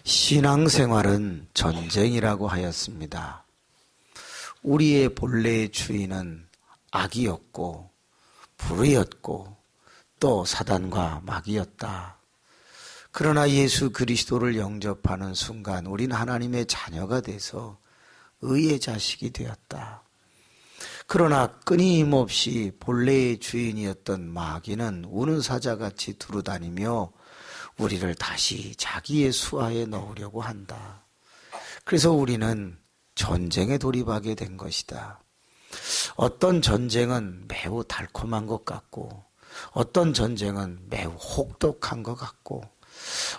신앙생활은 전쟁이라고 하였습니다. 우리의 본래의 주인은 악이었고 불의였고 또 사단과 마귀였다. 그러나 예수 그리스도를 영접하는 순간 우린 하나님의 자녀가 돼서 의의 자식이 되었다. 그러나 끊임없이 본래의 주인이었던 마귀는 우는 사자같이 두루다니며 우리를 다시 자기의 수하에 넣으려고 한다. 그래서 우리는 전쟁에 돌입하게 된 것이다. 어떤 전쟁은 매우 달콤한 것 같고, 어떤 전쟁은 매우 혹독한 것 같고,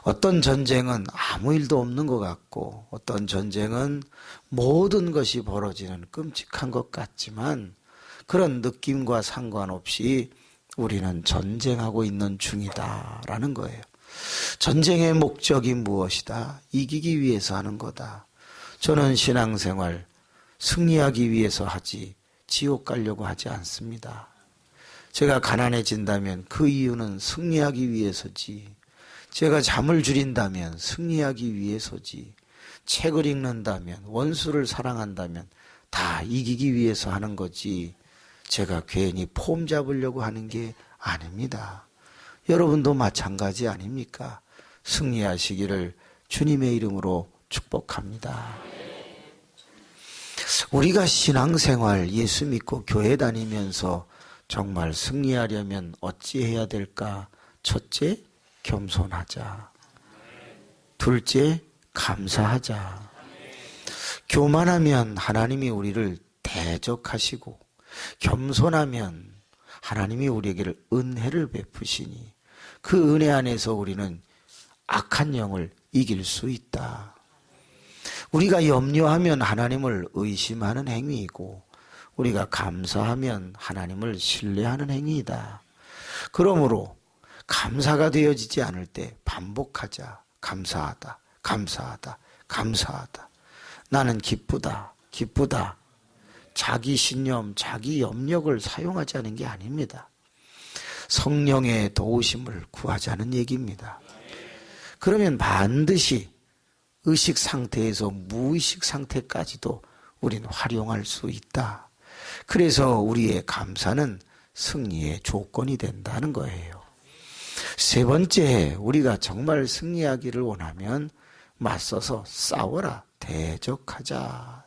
어떤 전쟁은 아무 일도 없는 것 같고, 어떤 전쟁은 모든 것이 벌어지는 끔찍한 것 같지만 그런 느낌과 상관없이 우리는 전쟁하고 있는 중이다라는 거예요. 전쟁의 목적이 무엇이다? 이기기 위해서 하는 거다. 저는 신앙생활 승리하기 위해서 하지 지옥 가려고 하지 않습니다. 제가 가난해진다면 그 이유는 승리하기 위해서지, 제가 잠을 줄인다면 승리하기 위해서지, 책을 읽는다면, 원수를 사랑한다면 다 이기기 위해서 하는 거지 제가 괜히 폼 잡으려고 하는 게 아닙니다. 여러분도 마찬가지 아닙니까? 승리하시기를 주님의 이름으로 축복합니다. 우리가 신앙생활 예수 믿고 교회 다니면서 정말 승리하려면 어찌해야 될까? 첫째, 겸손하자. 둘째, 감사하자. 교만하면 하나님이 우리를 대적하시고, 겸손하면 하나님이 우리에게 은혜를 베푸시니 그 은혜 안에서 우리는 악한 영을 이길 수 있다. 우리가 염려하면 하나님을 의심하는 행위이고, 우리가 감사하면 하나님을 신뢰하는 행위이다. 그러므로 감사가 되어지지 않을 때 반복하자. 감사하다, 감사하다, 감사하다. 나는 기쁘다, 기쁘다. 자기 신념, 자기 염력을 사용하지 않은 게 아닙니다. 성령의 도우심을 구하자는 얘기입니다. 그러면 반드시 의식 상태에서 무의식 상태까지도 우린 활용할 수 있다. 그래서 우리의 감사는 승리의 조건이 된다는 거예요. 세 번째, 우리가 정말 승리하기를 원하면 맞서서 싸워라, 대적하자.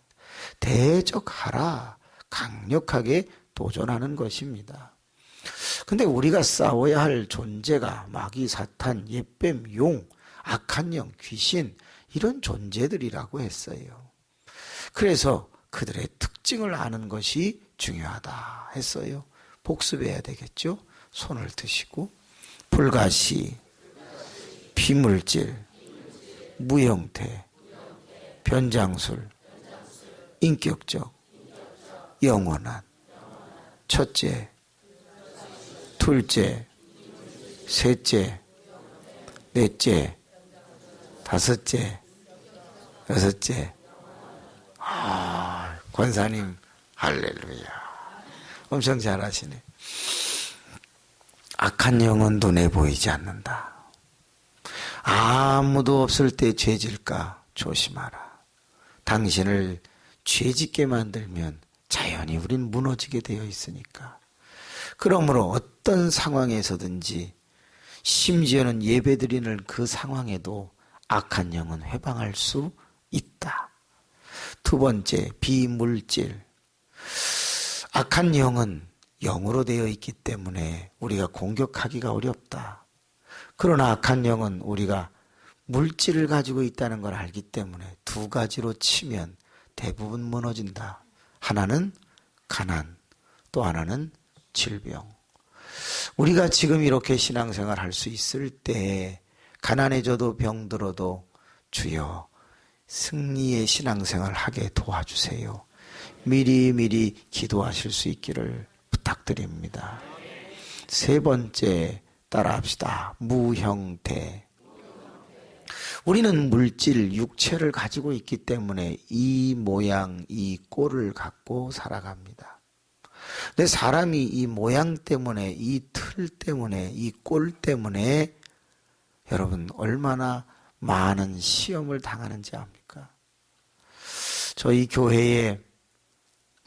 대적하라, 강력하게 도전하는 것입니다. 근데 우리가 싸워야 할 존재가 마귀, 사탄, 옛뱀, 용, 악한 영, 귀신 이런 존재들이라고 했어요. 그래서 그들의 특징을 아는 것이 중요하다 했어요. 복습해야 되겠죠. 손을 드시고 불가시, 비물질, 무형태, 변장술, 인격적, 영원한. 첫째, 둘째, 셋째, 넷째, 다섯째, 여섯째. 권사님 할렐루야, 엄청 잘하시네. 악한 영은 눈에 보이지 않는다. 아무도 없을 때 죄질까 조심하라. 당신을 죄짓게 만들면 자연히 우린 무너지게 되어 있으니까. 그러므로 어떤 상황에서든지, 심지어는 예배드리는 그 상황에도 악한 영은 해방할 수 있다. 두 번째, 비물질. 악한 영은 영으로 되어 있기 때문에 우리가 공격하기가 어렵다. 그러나 악한 영은 우리가 물질을 가지고 있다는 걸 알기 때문에 두 가지로 치면 대부분 무너진다. 하나는 가난, 또 하나는 질병. 우리가 지금 이렇게 신앙생활 할 수 있을 때 가난해져도 병들어도 주여 승리의 신앙생활 하게 도와주세요. 미리미리 기도하실 수 있기를 부탁드립니다. 세 번째, 따라합시다. 무형태. 우리는 물질, 육체를 가지고 있기 때문에 이 모양, 이 꼴을 갖고 살아갑니다. 근데 사람이 이 모양 때문에, 이 틀 때문에, 이 꼴 때문에 여러분 얼마나 많은 시험을 당하는지 압니까? 저희 교회에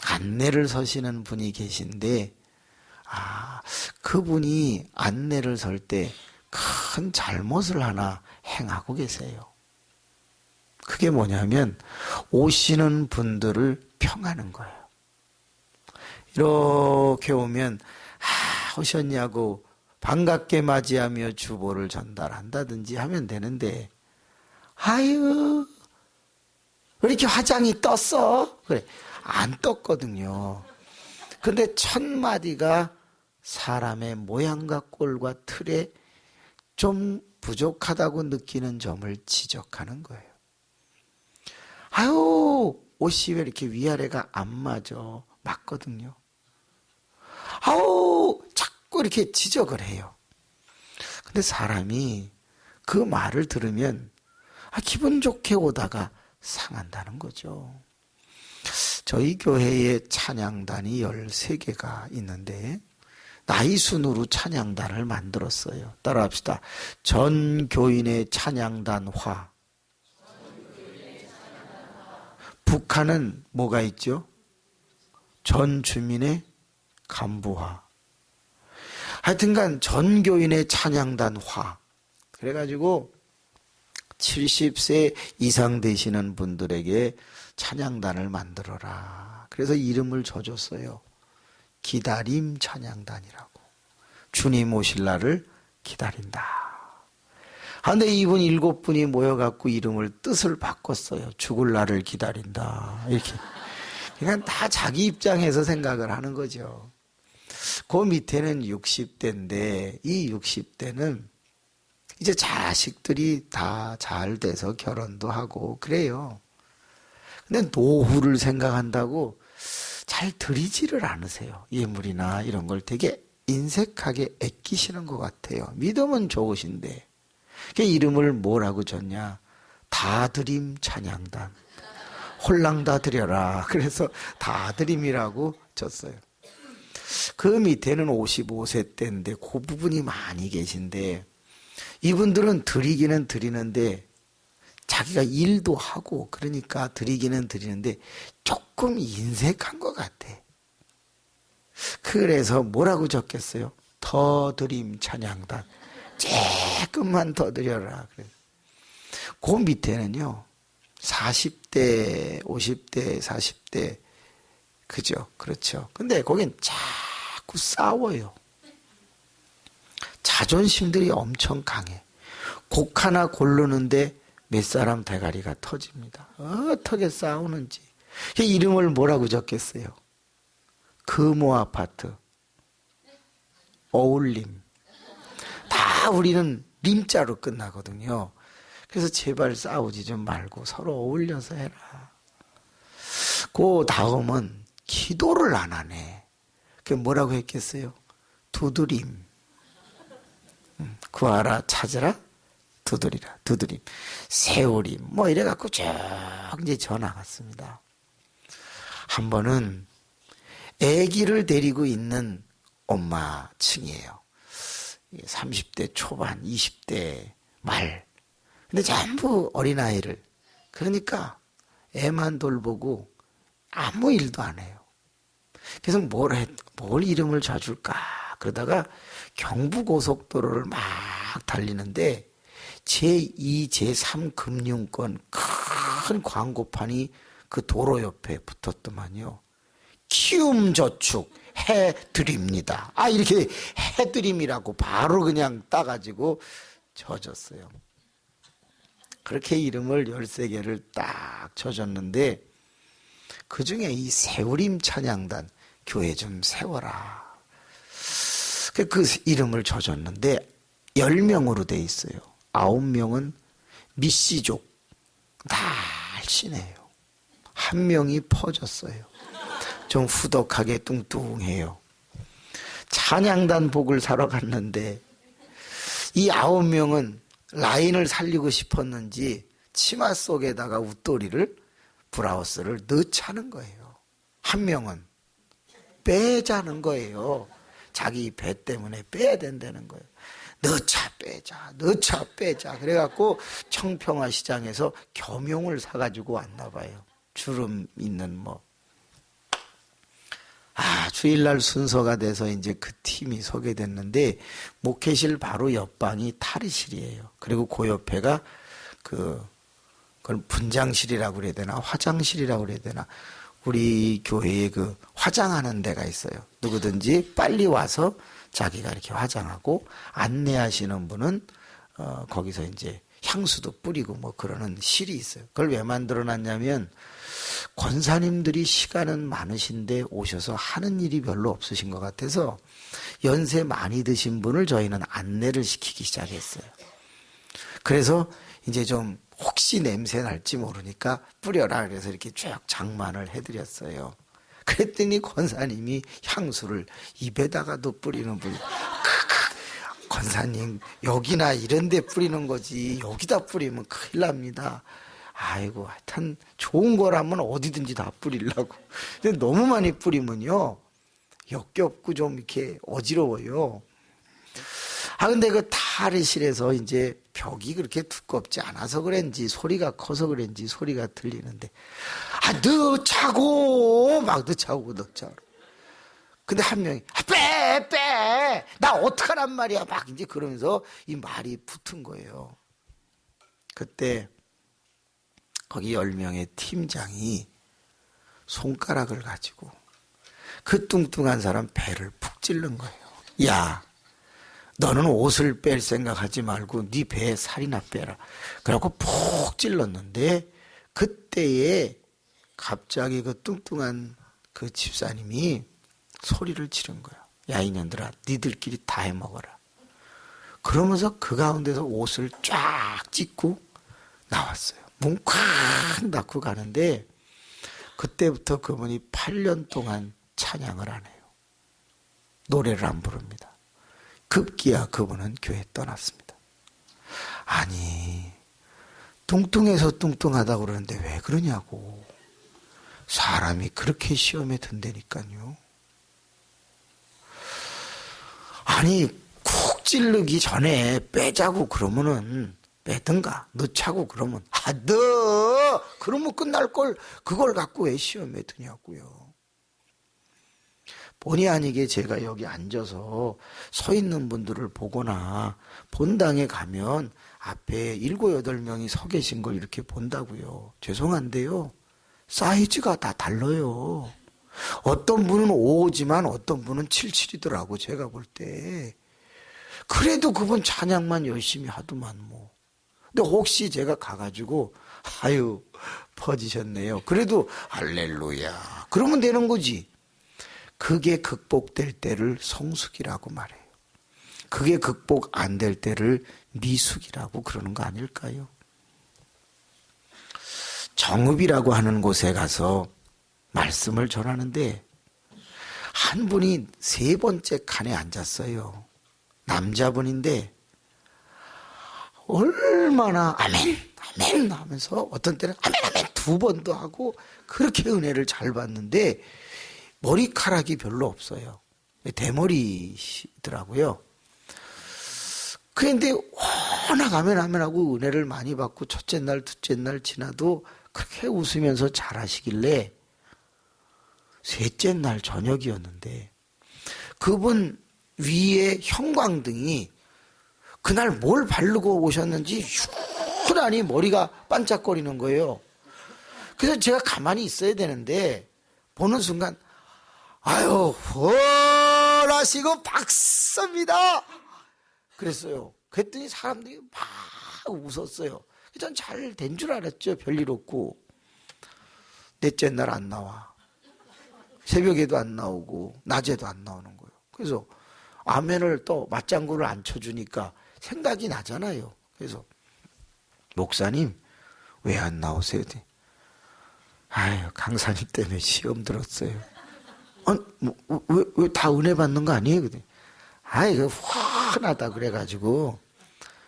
안내를 서시는 분이 계신데, 그분이 안내를 설 때 큰 잘못을 하나 행하고 계세요. 그게 뭐냐면 오시는 분들을 평하는 거예요. 이렇게 오면 오셨냐고 반갑게 맞이하며 주보를 전달한다든지 하면 되는데, 아유 왜 이렇게 화장이 떴어? 그래, 안 떴거든요. 근데 첫 마디가 사람의 모양과 꼴과 틀에 좀 부족하다고 느끼는 점을 지적하는 거예요. 아유, 옷이 왜 이렇게 위아래가 안 맞아? 맞거든요. 아우, 자꾸 이렇게 지적을 해요. 근데 사람이 그 말을 들으면 기분 좋게 오다가 상한다는 거죠. 저희 교회에 찬양단이 13개가 있는데 나이 순으로 찬양단을 만들었어요. 따라합시다. 전 교인의 찬양단화. 북한은 뭐가 있죠? 전 주민의 간부화. 하여튼간 전 교인의 찬양단화. 그래가지고 70세 이상 되시는 분들에게 찬양단을 만들어라. 그래서 이름을 줘줬어요. 기다림 찬양단이라고. 주님 오실 날을 기다린다. 근데 이분 7분이 모여갖고 이름을 뜻을 바꿨어요. 죽을 날을 기다린다. 이렇게. 그냥 다 자기 입장에서 생각을 하는 거죠. 그 밑에는 60대인데 이 60대는 이제 자식들이 다 잘 돼서 결혼도 하고 그래요. 근데 노후를 생각한다고 잘 드리지를 않으세요. 예물이나 이런 걸 되게 인색하게 아끼시는 것 같아요. 믿음은 좋으신데. 그 이름을 뭐라고 줬냐? 다드림 찬양단. 홀랑 다 드려라. 그래서 다드림이라고 줬어요. 그 밑에는 55세 때인데 그 부분이 많이 계신데 이분들은 드리기는 드리는데 자기가 일도 하고 그러니까 드리기는 드리는데 조금 인색한 것 같아. 그래서 뭐라고 적겠어요? 더 드림 찬양단. 조금만 더 드려라. 그 밑에는요. 40대, 50대, 40대 그죠? 그렇죠. 근데 거긴 자꾸 싸워요. 자존심들이 엄청 강해. 곡 하나 고르는데 몇 사람 대가리가 터집니다. 어떻게 싸우는지. 이름을 뭐라고 적겠어요? 금호 아파트. 어울림. 다 우리는 림자로 끝나거든요. 그래서 제발 싸우지 좀 말고 서로 어울려서 해라. 그 다음은 기도를 안 하네. 그 뭐라고 했겠어요? 두드림. 구하라 찾으라 두드리라. 두드림. 세우림. 뭐 이래갖고 쭉 이제 전화 갔습니다. 한 번은 아기를 데리고 있는 엄마층이에요. 30대 초반, 20대 말. 근데 전부 어린아이를. 그러니까 애만 돌보고 아무 일도 안 해요. 그래서 뭘 이름을 줘줄까? 그러다가 경부고속도로를 막 달리는데 제2, 제3 금융권 큰 광고판이 그 도로 옆에 붙었더만요. 키움저축 해드립니다. 이렇게 해드림이라고 바로 그냥 따가지고 져줬어요. 그렇게 이름을 13개를 딱 져줬는데 그 중에 이 세우림 찬양단 교회 좀 세워라. 그 이름을 져줬는데 10명으로 돼 있어요. 9명은 미씨족 날씬해요. 1명이 퍼졌어요. 좀 후덕하게 뚱뚱해요. 찬양단 복을 사러 갔는데 이 9명은 라인을 살리고 싶었는지 치마 속에다가 웃도리를 브라우스를 넣자는 거예요. 1명은 빼자는 거예요. 자기 배 때문에 빼야 된다는 거예요. 넣자 빼자 넣자 빼자 그래갖고 청평화 시장에서 겸용을 사가지고 왔나 봐요. 주름 있는 주일날 순서가 돼서 이제 그 팀이 서게 됐는데, 목회실 바로 옆방이 탈의실이에요. 그리고 그 옆에가 그걸 분장실이라고 그래야 되나 화장실이라고 그래야 되나, 우리 교회에 그 화장하는 데가 있어요. 누구든지 빨리 와서 자기가 이렇게 화장하고, 안내하시는 분은 거기서 이제 향수도 뿌리고 그러는 실이 있어요. 그걸 왜 만들어 놨냐면, 권사님들이 시간은 많으신데 오셔서 하는 일이 별로 없으신 것 같아서 연세 많이 드신 분을 저희는 안내를 시키기 시작했어요. 그래서 이제 좀 혹시 냄새 날지 모르니까 뿌려라 그래서 이렇게 쭉 장만을 해드렸어요. 그랬더니 권사님이 향수를 입에다가도 뿌리는 분이, 권사님 여기나 이런 데 뿌리는 거지 여기다 뿌리면 큰일 납니다. 아이고, 하여튼 좋은 거라면 어디든지 다 뿌리려고. 근데 너무 많이 뿌리면요 역겹고 좀 이렇게 어지러워요. 근데 그 탈의실에서 이제 벽이 그렇게 두껍지 않아서 그런지 소리가 커서 그런지 소리가 들리는데, 넣자고 막 넣자고. 근데 한 명이 빼 나 어떡하란 말이야 막 이제 그러면서 이 말이 붙은 거예요. 그때 거기 10명의 팀장이 손가락을 가지고 그 뚱뚱한 사람 배를 푹 찔른 거예요. 야, 너는 옷을 뺄 생각하지 말고 네 배에 살이나 빼라. 그래갖고 푹 찔렀는데, 그때에 갑자기 그 뚱뚱한 그 집사님이 소리를 지른 거야. 야, 이년들아, 니들끼리 다 해먹어라. 그러면서 그 가운데서 옷을 쫙 찢고 나왔어요. 문 콱 닫고 가는데, 그때부터 그분이 8년 동안 찬양을 안 해요. 노래를 안 부릅니다. 급기야 그분은 교회 떠났습니다. 아니, 뚱뚱해서 뚱뚱하다고 그러는데 왜 그러냐고. 사람이 그렇게 시험에 든다니까요. 아니, 쿡 찌르기 전에 빼자고 그러면은 빼든가, 넣자고 그러면 넣어! 그러면 끝날 걸 그걸 갖고 왜 시험에 드냐고요. 본의 아니게 제가 여기 앉아서 서 있는 분들을 보거나 본당에 가면 앞에 7, 8명이 서 계신 걸 이렇게 본다고요. 죄송한데요, 사이즈가 다 달라요. 어떤 분은 5지만 어떤 분은 77이더라고 제가 볼 때. 그래도 그분 찬양만 열심히 하더만 근데 혹시 제가 가가지고 아유 퍼지셨네요, 그래도 할렐루야 그러면 되는 거지. 그게 극복될 때를 성숙이라고 말해요. 그게 극복 안 될 때를 미숙이라고 그러는 거 아닐까요? 정읍이라고 하는 곳에 가서 말씀을 전하는데, 한 분이 3번째 칸에 앉았어요. 남자분인데 얼마나 아멘 아멘 하면서 어떤 때는 아멘 아멘 2번도 하고 그렇게 은혜를 잘 받는데, 머리카락이 별로 없어요. 대머리시더라고요. 그런데 워낙 아멘하고 은혜를 많이 받고 첫째 날 둘째 날 지나도 그렇게 웃으면서 잘하시길래, 셋째 날 저녁이었는데 그분 위에 형광등이 그날 뭘 바르고 오셨는지 유난히 머리가 반짝거리는 거예요. 그래서 제가 가만히 있어야 되는데 보는 순간 아유 헐하시고 박수입니다 그랬어요. 그랬더니 사람들이 막 웃었어요. 전 잘 된 줄 알았죠. 별일 없고. 넷째 날 안 나와. 새벽에도 안 나오고 낮에도 안 나오는 거예요. 그래서 아멘을 또 맞장구를 안 쳐주니까 생각이 나잖아요. 그래서 목사님 왜 안 나오세요? 아유, 강사님 때문에 시험 들었어요. 왜 다 은혜 받는 거 아니에요? 아이, 그 화나다 그래가지고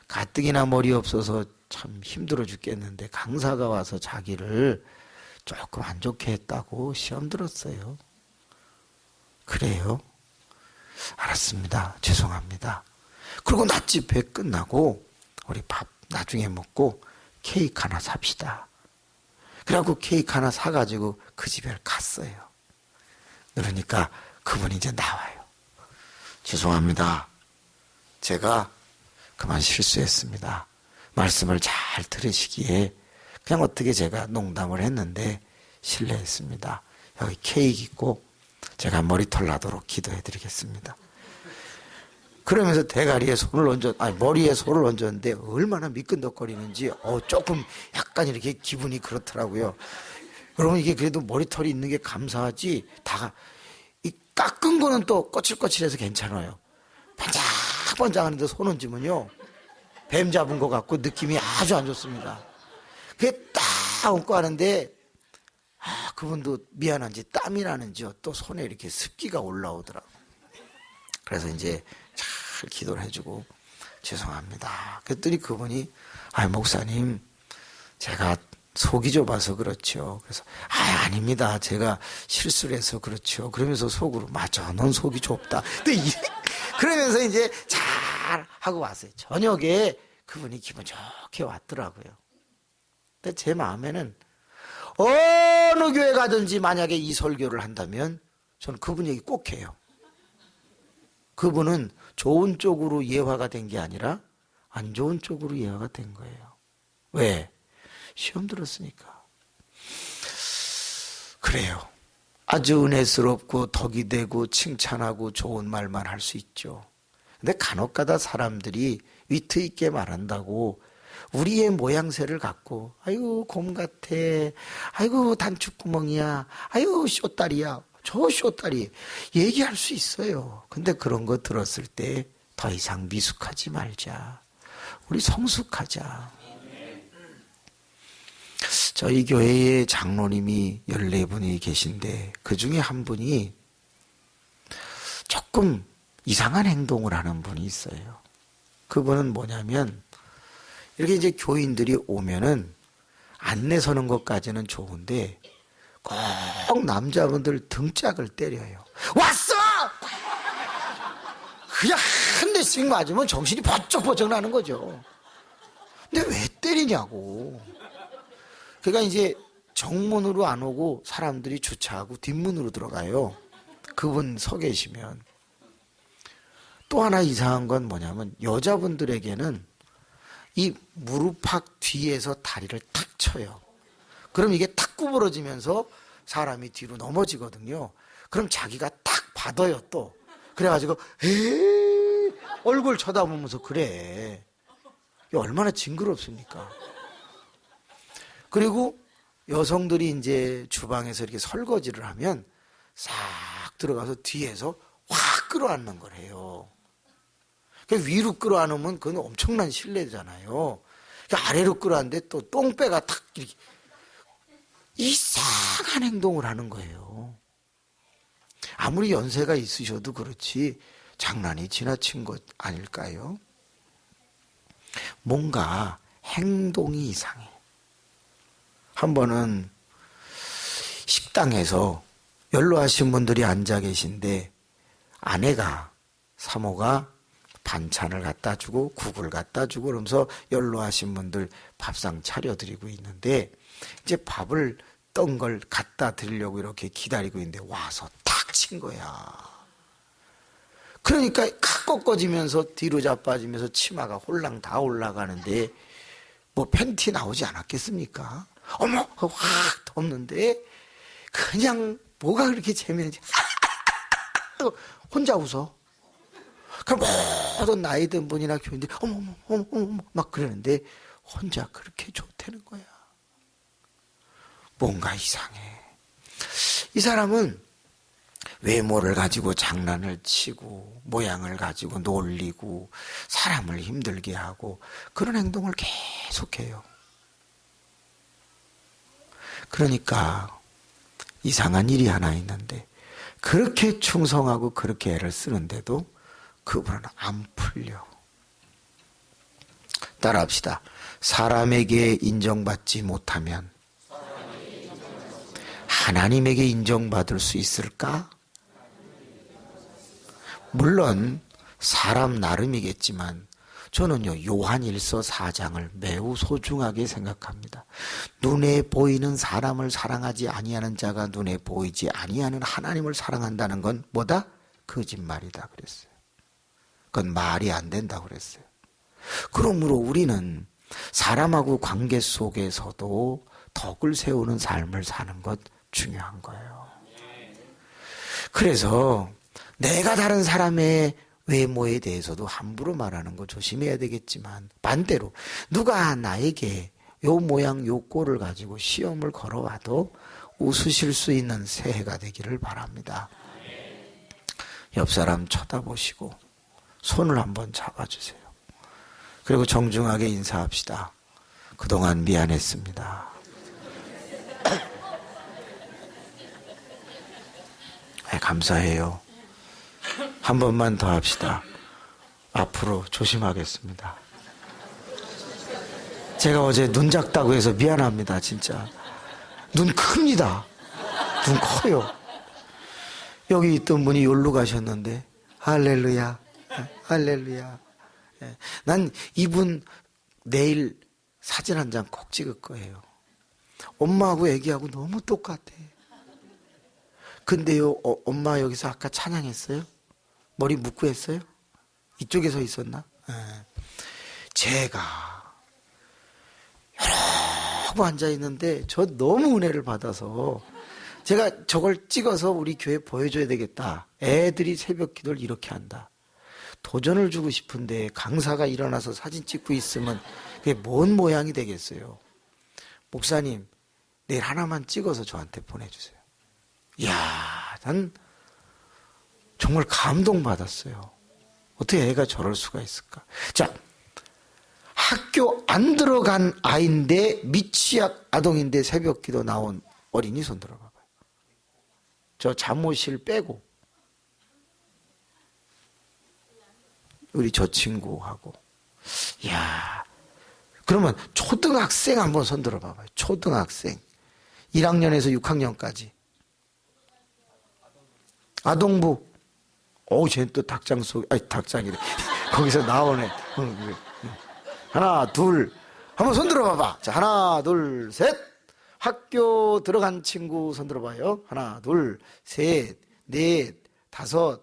가뜩이나 머리 없어서 참 힘들어 죽겠는데 강사가 와서 자기를 조금 안 좋게 했다고 시험 들었어요. 그래요? 알았습니다. 죄송합니다. 그리고 낮집회 끝나고 우리 밥 나중에 먹고 케이크 하나 삽시다. 그래갖고 케이크 하나 사가지고 그 집에 갔어요. 그러니까 그분이 이제 나와요. 죄송합니다. 제가 그만 실수했습니다. 말씀을 잘 들으시기에 그냥 어떻게 제가 농담을 했는데 실례했습니다. 여기 케이크 있고 제가 머리털 나도록 기도해 드리겠습니다. 그러면서 대가리에 손을 머리에 손을 얹었는데 얼마나 미끈덕거리는지 조금 약간 이렇게 기분이 그렇더라고요. 여러분, 이게 그래도 머리털이 있는 게 감사하지, 이 깎은 거는 또 거칠거칠해서 괜찮아요. 반짝반짝하는데 손 얹으면요, 뱀 잡은 것 같고 느낌이 아주 안 좋습니다. 그게 딱 얹고 하는데 그분도 미안한지 땀이 나는지요, 또 손에 이렇게 습기가 올라오더라고요. 그래서 이제 잘 기도를 해주고 죄송합니다. 그랬더니 그분이 목사님, 제가 속이 좁아서 그렇죠. 그래서 아닙니다. 제가 실수를 해서 그렇죠. 그러면서 속으로 맞아, 넌 속이 좁다. 그러면서 이제 잘 하고 왔어요. 저녁에 그분이 기분 좋게 왔더라고요. 근데 제 마음에는 어느 교회 가든지 만약에 이 설교를 한다면 저는 그분 얘기 꼭 해요. 그분은 좋은 쪽으로 예화가 된 게 아니라 안 좋은 쪽으로 예화가 된 거예요. 왜? 시험 들었으니까. 그래요. 아주 은혜스럽고 덕이 되고 칭찬하고 좋은 말만 할 수 있죠. 근데 간혹가다 사람들이 위트 있게 말한다고 우리의 모양새를 갖고 아이고 곰 같아, 아이고 단축구멍이야, 아이고 쇼다리야, 저 쇼다리 얘기할 수 있어요. 근데 그런 거 들었을 때 더 이상 미숙하지 말자. 우리 성숙하자. 저희 교회에 장로님이 14분이 계신데 그 중에 한 분이 조금 이상한 행동을 하는 분이 있어요. 그분은 뭐냐면 이렇게 이제 교인들이 오면은 안내 서는 것까지는 좋은데 꼭 남자분들 등짝을 때려요. 왔어! 그냥 한 대씩 맞으면 정신이 번쩍번쩍 나는 거죠. 근데 왜 때리냐고. 그러니까 이제 정문으로 안 오고 사람들이 주차하고 뒷문으로 들어가요. 그분 서 계시면. 또 하나 이상한 건 뭐냐면 여자분들에게는 이 무릎팍 뒤에서 다리를 탁 쳐요. 그럼 이게 탁 구부러지면서 사람이 뒤로 넘어지거든요. 그럼 자기가 탁 받아요 또. 그래가지고 에이 얼굴 쳐다보면서 그래. 이게 얼마나 징그럽습니까? 그리고 여성들이 이제 주방에서 이렇게 설거지를 하면 싹 들어가서 뒤에서 확 끌어안는 거래요. 위로 끌어안으면 그건 엄청난 신뢰잖아요. 아래로 끌어안는데 또 똥배가 탁 이렇게 이상한 행동을 하는 거예요. 아무리 연세가 있으셔도 그렇지 장난이 지나친 것 아닐까요? 뭔가 행동이 이상해. 한 번은 식당에서 연로하신 분들이 앉아 계신데 아내가, 사모가 반찬을 갖다 주고 국을 갖다 주고 그러면서 연로하신 분들 밥상 차려드리고 있는데 이제 밥을 떤 걸 갖다 드리려고 이렇게 기다리고 있는데 와서 탁 친 거야. 그러니까 칵 꺾어지면서 뒤로 자빠지면서 치마가 홀랑 다 올라가는데 뭐 팬티 나오지 않았겠습니까? 어머! 확 덮는데 그냥 뭐가 그렇게 재미있는지 혼자 웃어. 그럼 모든 나이 든 분이나 교인들이 어머 막 그러는데 혼자 그렇게 좋다는 거야. 뭔가 이상해. 이 사람은 외모를 가지고 장난을 치고 모양을 가지고 놀리고 사람을 힘들게 하고 그런 행동을 계속해요. 그러니까 이상한 일이 하나 있는데 그렇게 충성하고 그렇게 애를 쓰는데도 그분은 안 풀려. 따라합시다. 사람에게 인정받지 못하면 하나님에게 인정받을 수 있을까? 물론 사람 나름이겠지만 저는요 요한일서 4장을 매우 소중하게 생각합니다. 눈에 보이는 사람을 사랑하지 아니하는 자가 눈에 보이지 아니하는 하나님을 사랑한다는 건 뭐다? 거짓말이다 그랬어요. 그건 말이 안 된다고 그랬어요. 그러므로 우리는 사람하고 관계 속에서도 덕을 세우는 삶을 사는 것 중요한 거예요. 그래서 내가 다른 사람의 외모에 대해서도 함부로 말하는 거 조심해야 되겠지만 반대로 누가 나에게 요 모양 요 꼴을 가지고 시험을 걸어와도 웃으실 수 있는 새해가 되기를 바랍니다. 옆 사람 쳐다보시고 손을 한번 잡아주세요. 그리고 정중하게 인사합시다. 그동안 미안했습니다. 네, 감사해요. 한 번만 더 합시다. 앞으로 조심하겠습니다. 제가 어제 눈 작다고 해서 미안합니다. 진짜 눈 큽니다. 눈 커요. 여기 있던 분이 여기로 가셨는데 할렐루야 할렐루야. 난 이분 내일 사진 한 장 꼭 찍을 거예요. 엄마하고 애기하고 너무 똑같아. 근데요 엄마 여기서 아까 찬양했어요? 머리 묶고 했어요? 이쪽에 서 있었나? 제가 여러 앉아있는데 저 너무 은혜를 받아서 제가 저걸 찍어서 우리 교회에 보여줘야 되겠다. 애들이 새벽 기도를 이렇게 한다. 도전을 주고 싶은데 강사가 일어나서 사진 찍고 있으면 그게 뭔 모양이 되겠어요. 목사님 내일 하나만 찍어서 저한테 보내주세요. 이야, 난 정말 감동받았어요. 어떻게 애가 저럴 수가 있을까? 자, 학교 안 들어간 아이인데 미취학 아동인데 새벽 기도 나온 어린이 손 들어봐봐요. 저 잠옷실 빼고 우리 저 친구하고. 이야, 그러면 초등학생 한번 손 들어봐봐요. 초등학생 1학년에서 6학년까지 아동부. 쟤는 또 닭장 속, 닭장이래. 거기서 나오네. 하나, 둘. 한번 손 들어봐봐. 자, 하나, 둘, 셋. 학교 들어간 친구 손 들어봐요. 하나, 둘, 셋, 넷, 다섯,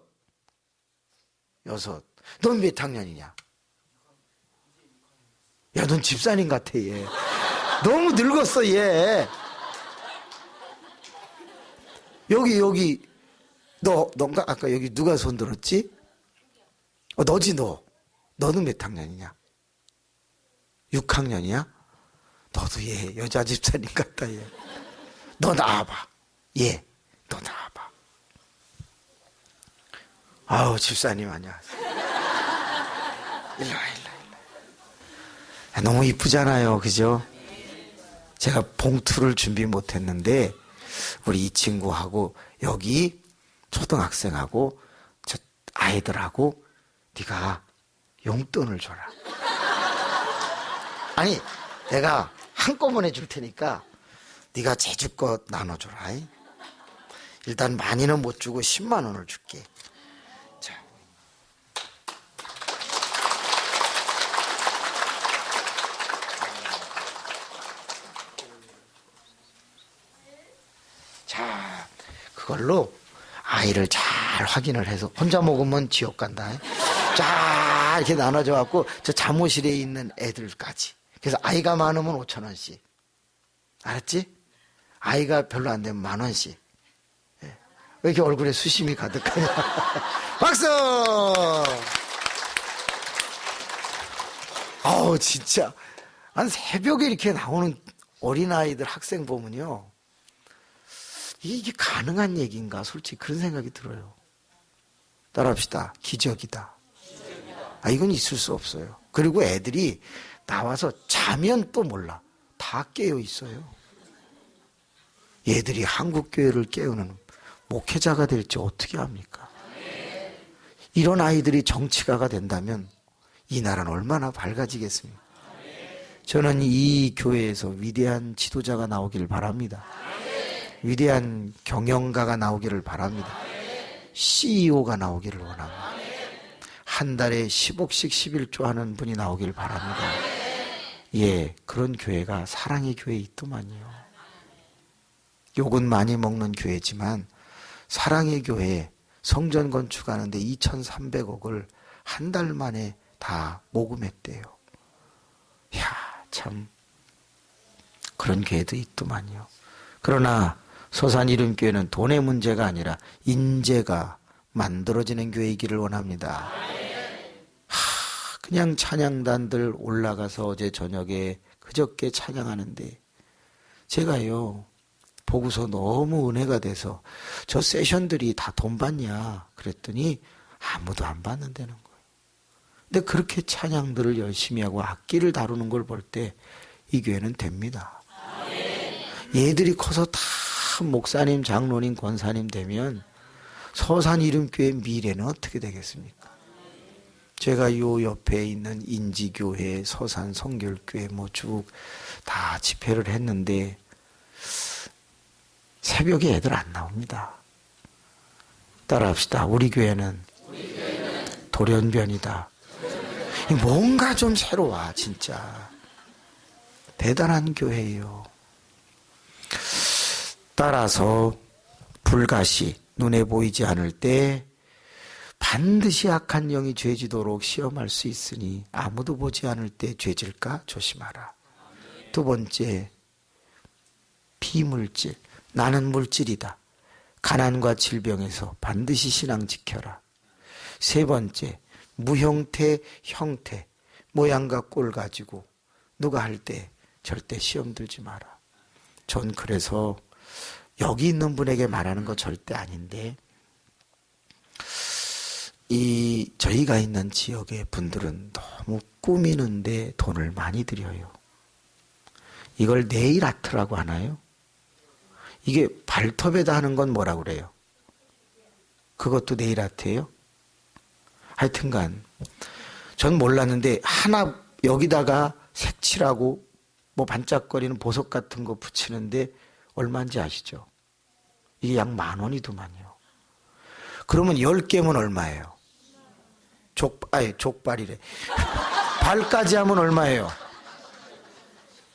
여섯. 넌 몇 학년이냐? 야, 넌 집사님 같아, 얘. 너무 늙었어, 얘. 여기. 너가 아까 여기 누가 손 들었지? 너지 너. 너는 몇 학년이냐? 6학년이야? 너도 얘 여자 집사님 같다 얘. 너 나와봐. 얘 너 나와봐. 아우 집사님 안녕하세요. 일로와. 너무 이쁘잖아요, 그죠? 제가 봉투를 준비 못했는데 우리 이 친구하고 여기 초등학생하고 저 아이들하고 네가 용돈을 줘라. 아니 내가 한꺼번에 줄 테니까 네가 제주껏 나눠줘라. 일단 많이는 못 주고 10만 원을 줄게. 자, 그걸로 아이를 잘 확인을 해서 혼자 먹으면 지옥 간다. 쫙 이렇게 나눠져 갖고 저 잠옷실에 있는 애들까지. 그래서 아이가 많으면 5,000원씩. 알았지? 아이가 별로 안 되면 10,000원씩. 왜 이렇게 얼굴에 수심이 가득하냐. 박수! 아우 진짜 한 새벽에 이렇게 나오는 어린아이들 학생 보면요, 이게 가능한 얘기인가 솔직히 그런 생각이 들어요. 따라합시다. 기적이다. 이건 있을 수 없어요. 그리고 애들이 나와서 자면 또 몰라. 다 깨어 있어요. 얘들이 한국교회를 깨우는 목회자가 될지 어떻게 합니까? 이런 아이들이 정치가가 된다면 이 나라는 얼마나 밝아지겠습니까? 저는 이 교회에서 위대한 지도자가 나오기를 바랍니다. 위대한 경영가가 나오기를 바랍니다. CEO가 나오기를 원합니다. 한 달에 10억씩 11조 하는 분이 나오길 바랍니다. 예, 그런 교회가 사랑의 교회에 있더만요. 욕은 많이 먹는 교회지만 사랑의 교회에 성전 건축하는데 2,300억을 한 달 만에 다 모금했대요. 이야, 참 그런 교회도 있더만요. 그러나 소산 이름교회는 돈의 문제가 아니라 인재가 만들어지는 교회이기를 원합니다. 그냥 찬양단들 올라가서 어제 저녁에 그저께 찬양하는데 제가요 보고서 너무 은혜가 돼서 저 세션들이 다 돈 받냐 그랬더니 아무도 안 받는다는 거예요. 근데 그렇게 찬양들을 열심히 하고 악기를 다루는 걸 볼 때 이 교회는 됩니다. 얘들이 커서 다 목사님, 장로님, 권사님 되면 서산 이름교회 미래는 어떻게 되겠습니까? 제가 요 옆에 있는 인지교회, 서산 성결교회 뭐 쭉 다 집회를 했는데 새벽에 애들 안 나옵니다. 따라합시다. 우리 교회는 돌연변이다. 뭔가 좀 새로워 진짜. 대단한 교회예요. 따라서 불가시 눈에 보이지 않을 때 반드시 악한 영이 죄지도록 시험할 수 있으니 아무도 보지 않을 때 죄질까 조심하라. 두 번째, 비물질. 나는 물질이다. 가난과 질병에서 반드시 신앙 지켜라. 세 번째, 무형태, 형태. 모양과 꼴 가지고 누가 할 때 절대 시험 들지 마라. 전 그래서 여기 있는 분에게 말하는 거 절대 아닌데 저희가 있는 지역의 분들은 너무 꾸미는데 돈을 많이 들여요. 이걸 네일 아트라고 하나요? 이게 발톱에다 하는 건 뭐라고 그래요? 그것도 네일 아트예요? 하여튼간 전 몰랐는데 하나 여기다가 색칠하고 뭐 반짝거리는 보석 같은 거 붙이는데 얼마인지 아시죠? 이게 약 10,000원이더만요. 그러면 10개면 얼마예요? 족발이래. 발까지 하면 얼마예요?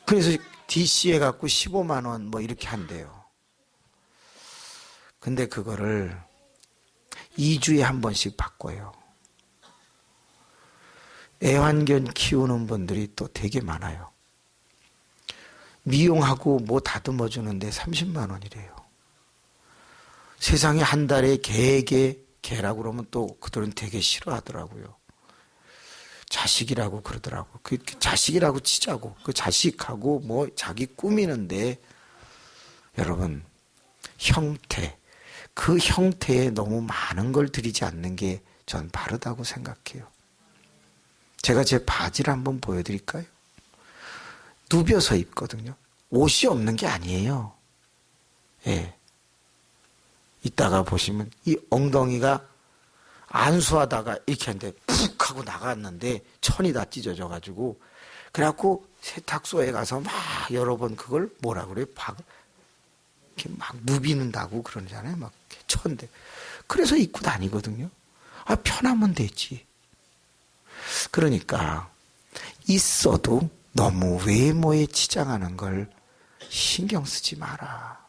그래서 DC 해갖고 15만 원 뭐 이렇게 한대요. 근데 그거를 2주에 한 번씩 바꿔요. 애완견 키우는 분들이 또 되게 많아요. 미용하고 뭐 다듬어 주는데 30만 원이래요. 세상에 한 달에 개라고 그러면 또 그들은 되게 싫어하더라고요. 자식이라고 그러더라고. 그 자식이라고 치자고. 그 자식하고 뭐 자기 꾸미는데 여러분 형태 그 형태에 너무 많은 걸 들이지 않는 게 전 바르다고 생각해요. 제가 제 바지를 한번 보여드릴까요? 누벼서 입거든요. 옷이 없는 게 아니에요. 예. 이따가 보시면 이 엉덩이가 안수하다가 이렇게 하는데 푹 하고 나갔는데 천이 다 찢어져가지고 그래갖고 세탁소에 가서 막 여러 번 그걸 뭐라 그래요? 이렇게 막 누비는다고 그러잖아요. 막 천데. 그래서 입고 다니거든요. 편하면 되지. 그러니까 있어도 너무 외모에 치장하는 걸 신경 쓰지 마라.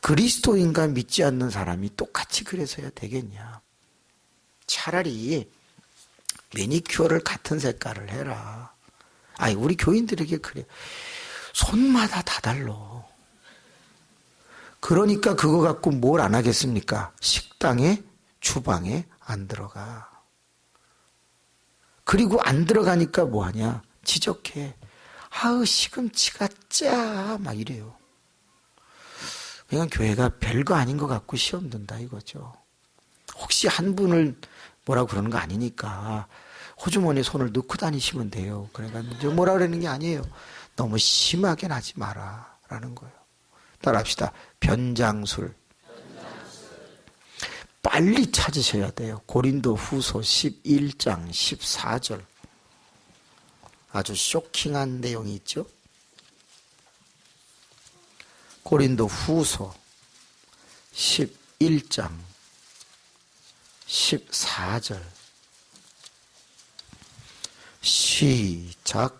그리스도인과 믿지 않는 사람이 똑같이 그래서야 되겠냐. 차라리 매니큐어를 같은 색깔을 해라. 우리 교인들에게 그래. 손마다 다 달라. 그러니까 그거 갖고 뭘 안 하겠습니까? 식당에, 주방에 안 들어가. 그리고 안 들어가니까 뭐하냐? 지적해. 시금치가 짜. 막 이래요. 그러니까 교회가 별거 아닌 것 같고 시험 든다 이거죠. 혹시 한 분을 뭐라고 그러는 거 아니니까 호주머니에 손을 넣고 다니시면 돼요. 그러니까 뭐라 그러는 게 아니에요. 너무 심하게 하지 마라 라는 거예요. 따라합시다. 변장술. 빨리 찾으셔야 돼요. 고린도 후서 11장 14절. 아주 쇼킹한 내용이 있죠. 고린도 후서 11장 14절. 시작.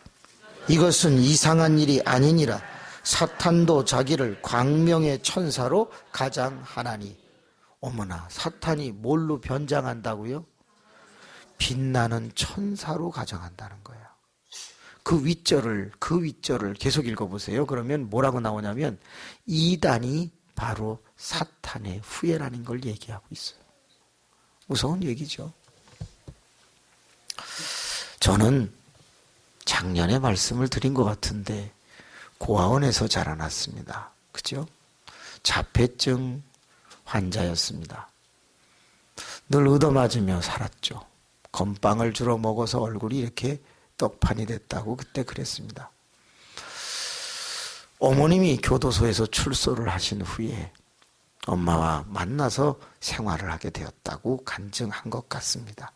이것은 이상한 일이 아니니라. 사탄도 자기를 광명의 천사로 가장하나니. 어머나, 사탄이 뭘로 변장한다고요? 빛나는 천사로 가장한다는 거예요. 그 윗절을 계속 읽어보세요. 그러면 뭐라고 나오냐면 이단이 바로 사탄의 후예라는 걸 얘기하고 있어요. 무서운 얘기죠. 저는 작년에 말씀을 드린 것 같은데 고아원에서 자라났습니다. 그죠? 자폐증 환자였습니다. 늘 얻어맞으며 살았죠. 건빵을 주로 먹어서 얼굴이 이렇게 떡판이 됐다고 그때 그랬습니다. 어머님이 교도소에서 출소를 하신 후에 엄마와 만나서 생활을 하게 되었다고 간증한 것 같습니다.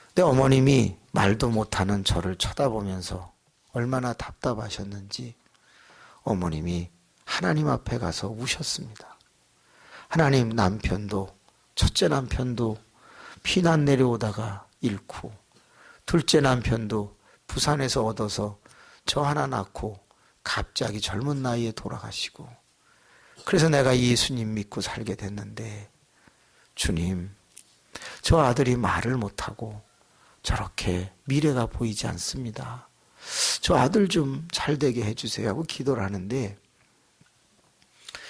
근데 어머님이 말도 못하는 저를 쳐다보면서 얼마나 답답하셨는지 어머님이 하나님 앞에 가서 우셨습니다. 하나님, 남편도, 첫째 남편도 피난 내려오다가 잃고, 둘째 남편도 부산에서 얻어서 저 하나 낳고 갑자기 젊은 나이에 돌아가시고, 그래서 내가 예수님 믿고 살게 됐는데, 주님, 저 아들이 말을 못하고 저렇게 미래가 보이지 않습니다. 저 아들 좀 잘 되게 해주세요 하고 기도를 하는데,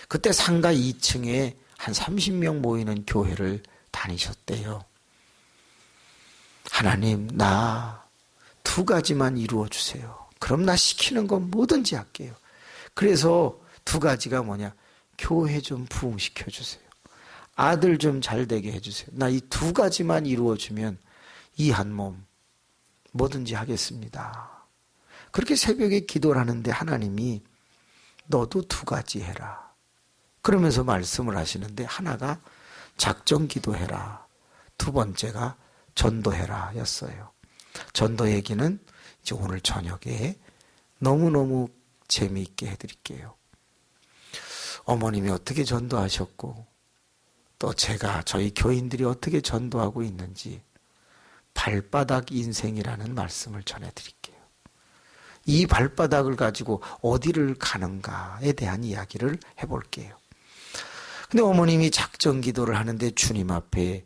그때 상가 2층에 한 30명 모이는 교회를 다니셨대요. 하나님, 나 2가지만 이루어 주세요. 그럼 나 시키는 건 뭐든지 할게요. 그래서 2가지가 뭐냐? 교회 좀 부흥시켜 주세요. 아들 좀 잘 되게 해주세요. 나 이 2가지만 이루어주면 이 한 몸 뭐든지 하겠습니다. 그렇게 새벽에 기도를 하는데 하나님이 너도 2가지 해라. 그러면서 말씀을 하시는데, 하나가 작정 기도해라. 2번째가 전도해라 였어요. 전도 얘기는 이제 오늘 저녁에 너무너무 재미있게 해드릴게요. 어머님이 어떻게 전도하셨고, 또 저희 교인들이 어떻게 전도하고 있는지 발바닥 인생이라는 말씀을 전해드릴게요. 이 발바닥을 가지고 어디를 가는가에 대한 이야기를 해볼게요. 근데 어머님이 작정 기도를 하는데 주님 앞에,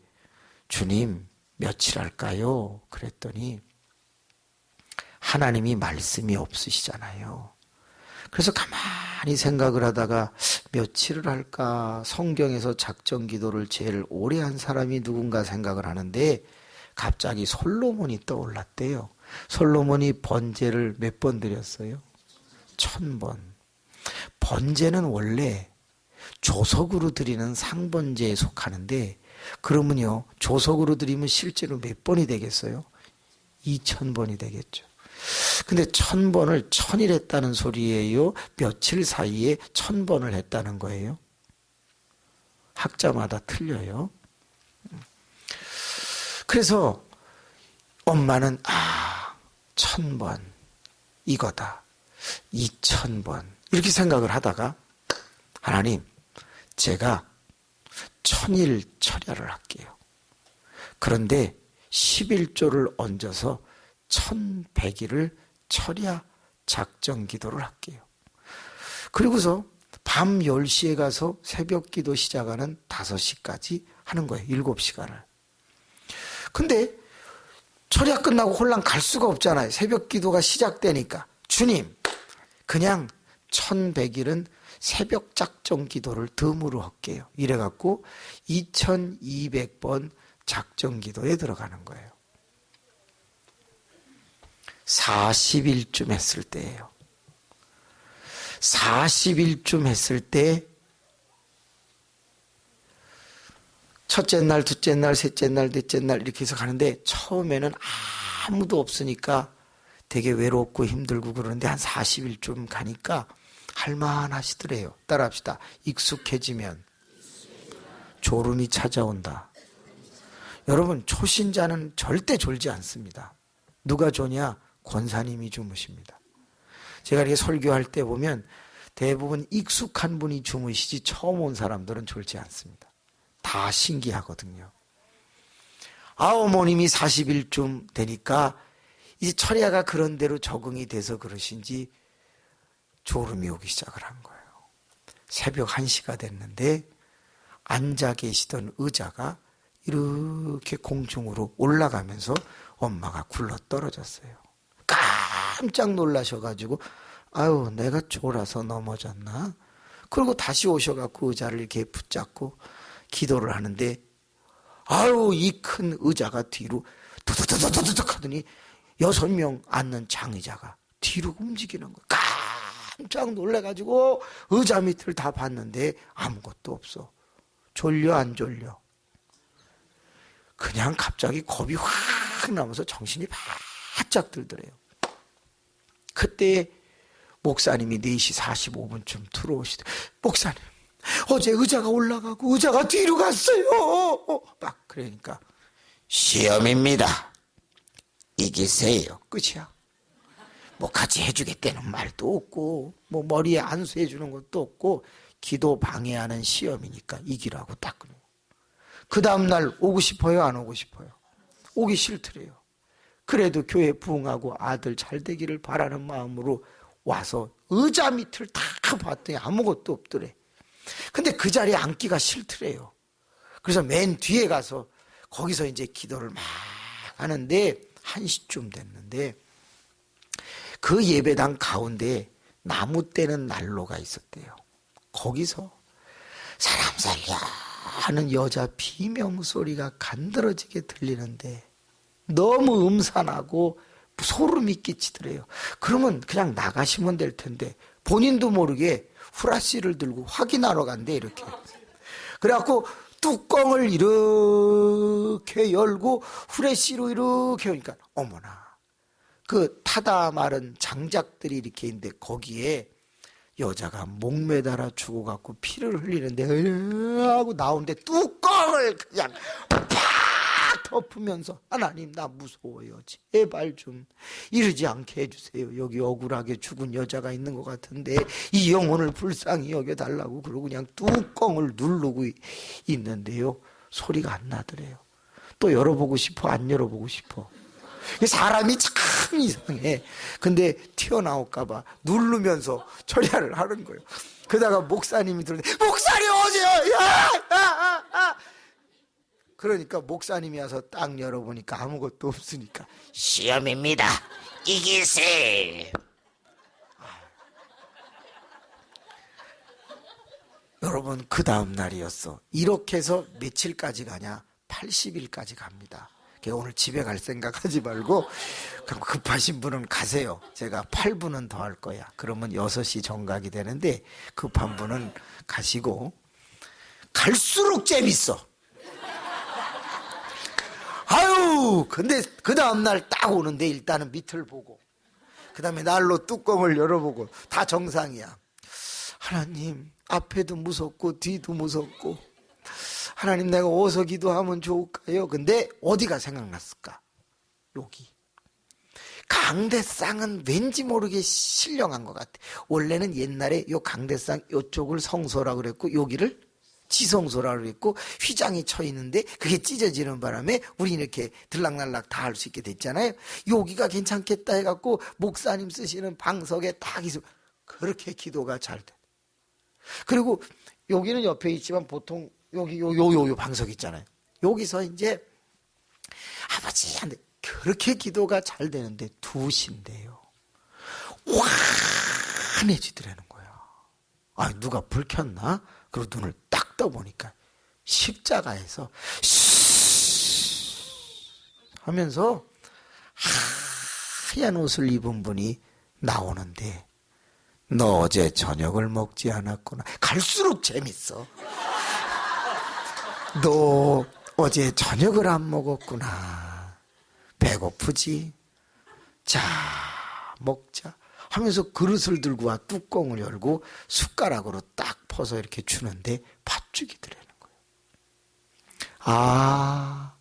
주님 며칠 할까요? 그랬더니 하나님이 말씀이 없으시잖아요. 그래서 가만히 생각을 하다가 며칠을 할까? 성경에서 작정 기도를 제일 오래 한 사람이 누군가 생각을 하는데 갑자기 솔로몬이 떠올랐대요. 솔로몬이 번제를 몇 번 드렸어요? 1000번. 번제는 원래 조석으로 드리는 상번제에 속하는데, 그러면요, 조석으로 드리면 실제로 몇 번이 되겠어요? 2000번이 되겠죠. 근데 1000번을 1000일 했다는 소리예요? 며칠 사이에 1000번을 했다는 거예요? 학자마다 틀려요. 그래서 엄마는 1000번 이거다, 2000번 이렇게 생각을 하다가, 하나님, 제가 1000일 철야를 할게요. 그런데 11조를 얹어서 1100일을 철야 작정 기도를 할게요. 그리고서 밤 10시에 가서 새벽 기도 시작하는 5시까지 하는 거예요. 7시간을. 근데 철야 끝나고 홀랑 갈 수가 없잖아요. 새벽 기도가 시작되니까. 주님, 그냥 1100일은 새벽 작정 기도를 덤으로 할게요. 이래갖고 2200번 작정 기도에 들어가는 거예요. 40일쯤 했을 때예요. 40일쯤 했을 때 첫째 날, 둘째 날, 셋째 날, 넷째 날 이렇게 해서 가는데, 처음에는 아무도 없으니까 되게 외롭고 힘들고 그러는데 한 40일쯤 가니까 할만하시더래요. 따라합시다. 익숙해지면 졸음이 찾아온다. 여러분, 초신자는 절대 졸지 않습니다. 누가 조냐? 권사님이 주무십니다. 제가 이렇게 설교할 때 보면 대부분 익숙한 분이 주무시지 처음 온 사람들은 졸지 않습니다. 다 신기하거든요. 어머님이 40일쯤 되니까 이제 철야가 그런 대로 적응이 돼서 그러신지 졸음이 오기 시작을 한 거예요. 새벽 1시가 됐는데 앉아 계시던 의자가 이렇게 공중으로 올라가면서 엄마가 굴러 떨어졌어요. 깜짝 놀라셔가지고 아유 내가 졸아서 넘어졌나? 그리고 다시 오셔갖고 의자를 이렇게 붙잡고 기도를 하는데 아유 이 큰 의자가 뒤로 두두두두두둑 하더니 6명 앉는 장의자가 뒤로 움직이는 거예요. 깜짝 놀래가지고 의자 밑을 다 봤는데 아무것도 없어. 졸려 안 졸려? 그냥 갑자기 겁이 확 나면서 정신이 바짝 들더래요. 그때 목사님이 4시 45분쯤 들어오시대. 목사님 어제 의자가 올라가고 의자가 뒤로 갔어요. 막 그러니까 시험입니다. 이기세요. 끝이야. 뭐 같이 해주겠다는 말도 없고 뭐 머리에 안수해 주는 것도 없고 기도 방해하는 시험이니까 이기라고 딱 그러고. 그 다음날 오고 싶어요? 안 오고 싶어요? 오기 싫더래요. 그래도 교회 부흥하고 아들 잘 되기를 바라는 마음으로 와서 의자 밑을 다 봤더니 아무것도 없더래. 근데 그 자리에 앉기가 싫더래요. 그래서 맨 뒤에 가서 거기서 이제 기도를 막 하는데 1시쯤 됐는데 그 예배당 가운데 나무 떼는 난로가 있었대요. 거기서 사람 살려 하는 여자 비명소리가 간드러지게 들리는데 너무 음산하고 소름이 끼치더래요. 그러면 그냥 나가시면 될 텐데 본인도 모르게 후라시를 들고 확인하러 간대 이렇게. 그래갖고 뚜껑을 이렇게 열고 후레쉬로 이렇게 오니까 어머나 그 타다 마른 장작들이 이렇게 있는데 거기에 여자가 목 매달아 죽어갖고 피를 흘리는데 하고 나오는데 뚜껑을 그냥 팍 덮으면서 하나님 나 무서워요. 제발 좀 이러지 않게 해주세요. 여기 억울하게 죽은 여자가 있는 것 같은데 이 영혼을 불쌍히 여겨달라고 그러고 그냥 뚜껑을 누르고 있는데요. 소리가 안 나더래요. 또 열어보고 싶어? 안 열어보고 싶어? 사람이 참 이상해. 근데 튀어나올까봐 누르면서 처리를 하는 거예요. 그러다가 목사님이 들었는데 목사님 오세요! 야! 그러니까 목사님이 와서 딱 열어보니까 아무것도 없으니까 시험입니다. 이기세요. 여러분 그 다음 날이었어. 이렇게 해서 며칠까지 가냐? 80일까지 갑니다. 오늘 집에 갈 생각하지 말고 급하신 분은 가세요. 제가 8분은 더 할 거야. 그러면 6시 정각이 되는데 급한 분은 가시고. 갈수록 재밌어. 아유 근데 그 다음날 딱 오는데 일단은 밑을 보고 그 다음에 날로 뚜껑을 열어보고 다 정상이야. 하나님 앞에도 무섭고 뒤도 무섭고 하나님 내가 어디서 기도하면 좋을까요? 근데 어디가 생각났을까? 여기 강대상은 왠지 모르게 신령한 것 같아. 원래는 옛날에 요 강대상 요쪽을 성소라고 그랬고 여기를 지성소라고 그랬고 휘장이 쳐 있는데 그게 찢어지는 바람에 우리 이렇게 들락날락 다 할 수 있게 됐잖아요. 여기가 괜찮겠다 해갖고 목사님 쓰시는 방석에 딱 있어. 그렇게 기도가 잘 돼. 그리고 여기는 옆에 있지만 보통 여기 요 방석 있잖아요. 여기서 이제 아버지한테 그렇게 기도가 잘 되는데 2시인데요. 환해지더라는 거야. 아 누가 불 켰나? 그리고 눈을 딱 떠보니까 십자가에서 하면서 하얀 옷을 입은 분이 나오는데 너 어제 저녁을 먹지 않았구나. 갈수록 재밌어. 너 어제 저녁을 안 먹었구나. 배고프지? 자 먹자 하면서 그릇을 들고 와 뚜껑을 열고 숟가락으로 딱 퍼서 이렇게 주는데 팥죽이 들어있는 거예요. 아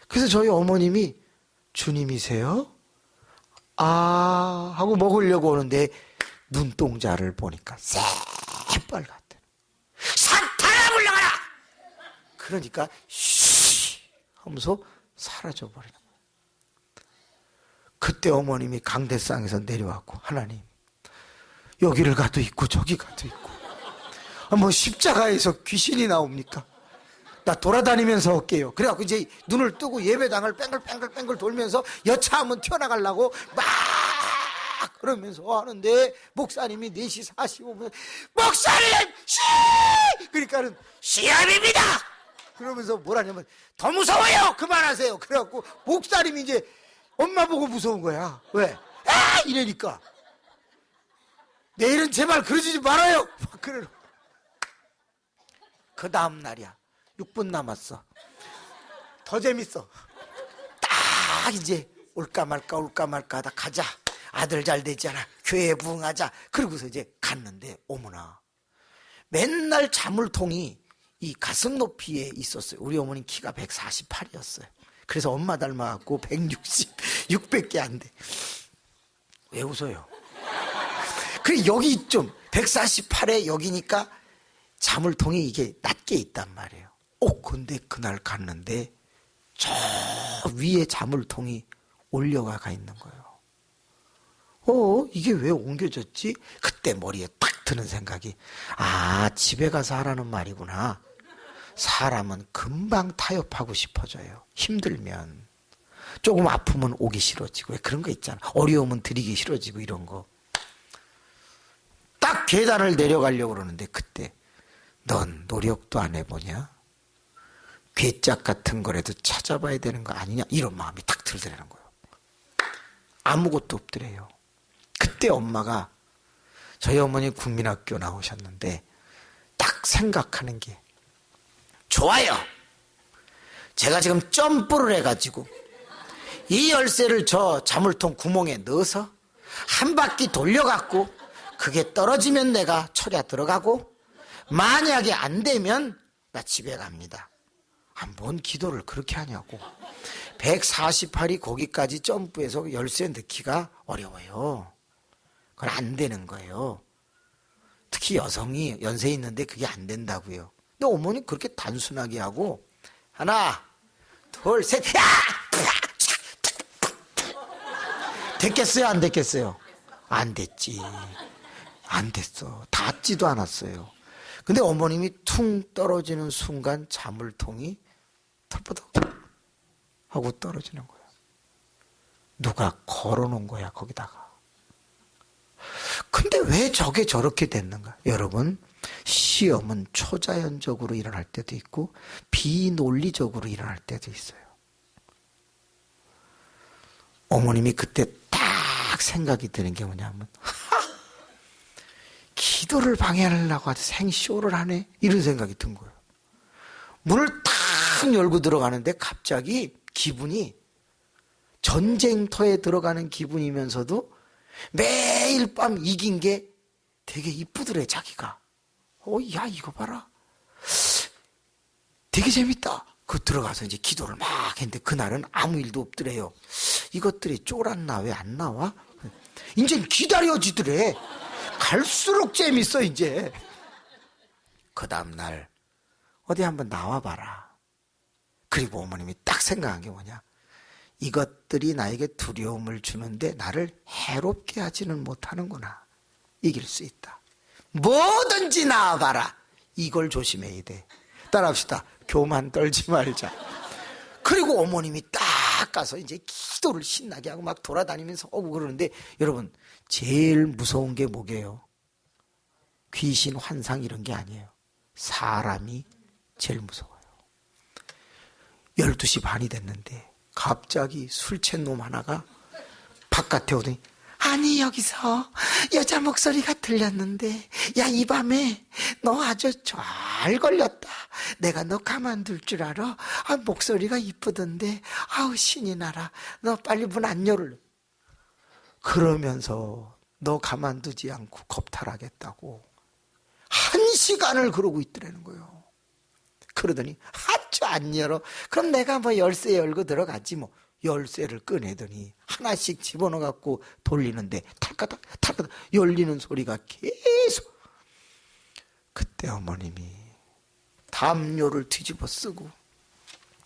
그래서 저희 어머님이 주님이세요? 아 하고 먹으려고 오는데 눈동자를 보니까 새빨갛대. 사탄아 물러가라! 그러니까 쉬 하면서 사라져버리는 거예요. 그때 어머님이 강대상에서 내려왔고, 하나님, 여기를 가도 있고 저기 가도 있고, 뭐 십자가에서 귀신이 나옵니까? 나 돌아다니면서 올게요. 그래갖고 이제 눈을 뜨고 예배당을 뺑글뺑글 돌면서 여차하면 튀어나가려고 막 그러면서 하는데, 목사님이 4시 45분 목사님 시! 그러니까는 시험입니다! 그러면서 뭐라냐면 더 무서워요! 그만하세요! 그래갖고 목사님이 이제 엄마 보고 무서운 거야. 왜? 아! 이러니까 내일은 제발 그러지 말아요! 막 그러고. 그 다음 날이야. 6분 남았어. 더 재밌어. 딱 이제 올까 말까 하다 가자. 아들 잘 되잖아. 교회 부흥하자. 그러고서 이제 갔는데, 어머나, 맨날 자물통이 이 가슴 높이에 있었어요. 우리 어머니 키가 148이었어요. 그래서 엄마 닮아갖고 160, 600개 안 돼. 왜 웃어요? 그래, 여기 좀 148에 여기니까 자물통이 이게 낮게 있단 말이에요. 근데 그날 갔는데 저 위에 자물통이 올려가 있는 거예요. 이게 왜 옮겨졌지? 그때 머리에 딱 드는 생각이, 집에 가서 하라는 말이구나. 사람은 금방 타협하고 싶어져요. 힘들면. 조금 아프면 오기 싫어지고, 왜 그런 거 있잖아. 어려우면 드리기 싫어지고, 이런 거. 딱 계단을 내려가려고 그러는데, 그때 넌 노력도 안 해보냐? 괴짝 같은 거라도 찾아봐야 되는 거 아니냐? 이런 마음이 딱 들더라는 거예요. 아무것도 없더래요. 그때 엄마가, 저희 어머니 국민학교 나오셨는데 딱 생각하는 게, 좋아요, 제가 지금 점프를 해가지고 이 열쇠를 저 자물통 구멍에 넣어서 한 바퀴 돌려갖고 그게 떨어지면 내가 철야 들어가고, 만약에 안 되면 나 집에 갑니다. 뭔 기도를 그렇게 하냐고. 148이 거기까지 점프해서 열쇠 넣기가 어려워요. 그건 안 되는 거예요. 특히 여성이 연세 있는데 그게 안 된다고요. 근데 어머니 그렇게 단순하게 하고, 하나, 둘, 셋, 야! 됐겠어요? 안 됐겠어요? 안 됐지. 안 됐어. 닿지도 않았어요. 근데 어머님이 퉁 떨어지는 순간 자물통이 털퍼덕 하고 떨어지는 거야. 누가 걸어놓은 거야, 거기다가. 근데 왜 저게 저렇게 됐는가? 여러분, 시험은 초자연적으로 일어날 때도 있고 비논리적으로 일어날 때도 있어요. 어머님이 그때 딱 생각이 드는 게 뭐냐면, 기도를 방해하려고 아주 생쇼를 하네, 이런 생각이 든 거예요. 문을 탁 열고 들어가는데 갑자기 기분이 전쟁터에 들어가는 기분이면서도 매일 밤 이긴 게 되게 이쁘더래, 자기가. 야, 이거 봐라, 되게 재밌다. 그 들어가서 이제 기도를 막 했는데 그날은 아무 일도 없더래요. 이것들이 쫄았나, 왜 안 나와? 이제 기다려지더래. 갈수록 재밌어 이제. 그 다음날 어디 한번 나와봐라. 그리고 어머님이 딱 생각한 게 뭐냐, 이것들이 나에게 두려움을 주는데 나를 해롭게 하지는 못하는구나. 이길 수 있다. 뭐든지 나와봐라. 이걸 조심해야 돼. 따라합시다. 교만 떨지 말자. 그리고 어머님이 딱 가서 이제 기도를 신나게 하고 막 돌아다니면서 그러는데, 여러분, 제일 무서운 게 뭐게요? 귀신, 환상 이런 게 아니에요. 사람이 제일 무서워요. 12시 반이 됐는데 갑자기 술 취한 놈 하나가 바깥에 오더니, 아니, 여기서 여자 목소리가 들렸는데, 야, 이 밤에 너 아주 잘 걸렸다. 내가 너 가만둘 줄 알아? 목소리가 이쁘던데, 신이 나라. 너 빨리 문 안 열을. 그러면서 너 가만두지 않고 겁탈하겠다고 1시간을 그러고 있더라는 거예요. 그러더니 아주 안 열어. 그럼 내가 뭐 열쇠 열고 들어가지 뭐. 열쇠를 꺼내더니 하나씩 집어넣어 갖고 돌리는데 탈까닥 열리는 소리가 계속. 그때 어머님이 담요를 뒤집어 쓰고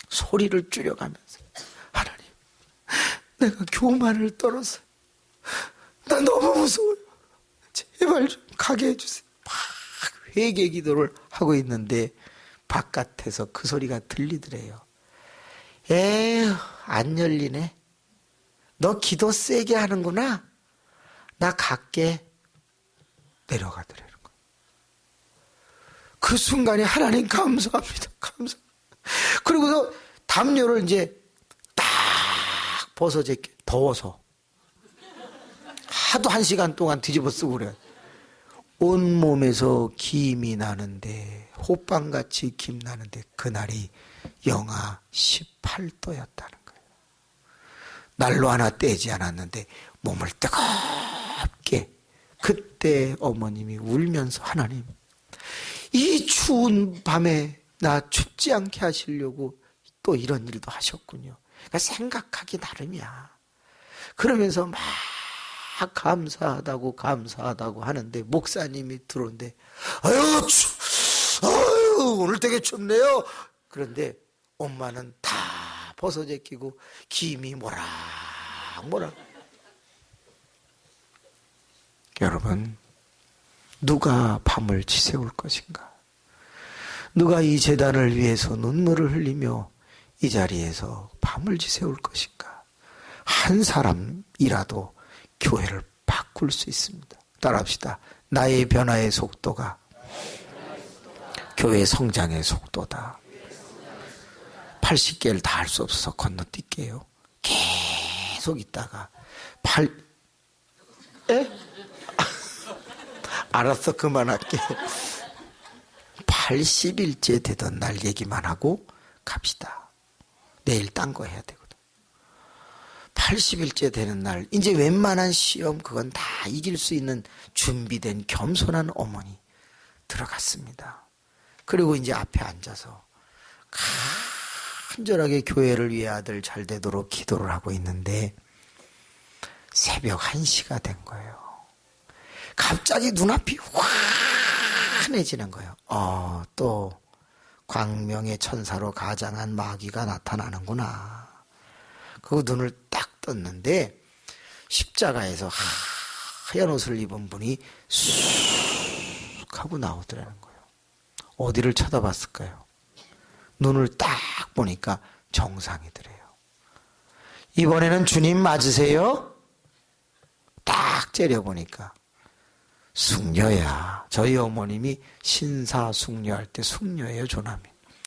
소리를 줄여가면서, 하나님, 내가 교만을 떨었어요. 나 너무 무서워요. 제발 좀 가게 해주세요. 막 회개 기도를 하고 있는데 바깥에서 그 소리가 들리더래요. 에휴, 안 열리네. 너 기도 세게 하는구나. 나 갈게. 내려가더라는 거예요. 그 순간에 하나님 감사합니다. 감사. 그리고서 담요를 이제 딱 벗어제게 더워서 하도 1시간 동안 뒤집어 쓰고 그래. 온몸에서 김이 나는데 호빵같이 김 나는데 그날이 영하 18도였다는 거예요. 난로 하나 떼지 않았는데 몸을 뜨겁게. 그때 어머님이 울면서 하나님, 이 추운 밤에 나 춥지 않게 하시려고 또 이런 일도 하셨군요. 그러니까 생각하기 나름이야. 그러면서 막 감사하다고 하는데 목사님이 들어오는데 아유 오늘 되게 춥네요. 그런데 엄마는 다 벗어제끼고 김이 모락모락. 여러분, 누가 밤을 지새울 것인가? 누가 이 제단을 위해서 눈물을 흘리며 이 자리에서 밤을 지새울 것인가? 한 사람이라도 교회를 바꿀 수 있습니다. 따라합시다. 나의 변화의 속도가 교회 성장의 속도다. 80개를 다 할 수 없어서 건너뛸게요. 계속 있다가 알았어, 그만할게. 80일째 되던 날 얘기만 하고 갑시다. 내일 딴 거 해야 되거든. 80일째 되는 날, 이제 웬만한 시험 그건 다 이길 수 있는 준비된 겸손한 어머니 들어갔습니다. 그리고 이제 앞에 앉아서 간절하게 교회를 위해 아들 잘 되도록 기도를 하고 있는데 새벽 1시가 된 거예요. 갑자기 눈앞이 환해지는 거예요. 또 광명의 천사로 가장한 마귀가 나타나는구나. 그 눈을 딱 떴는데 십자가에서 하얀 옷을 입은 분이 쑥 하고 나오더라는 거예요. 어디를 쳐다봤을까요? 눈을 딱 보니까 정상이더래요. 이번에는 주님 맞으세요? 딱 째려보니까 숙녀야. 저희 어머님이 신사숙녀할 때 숙녀예요, 조남이.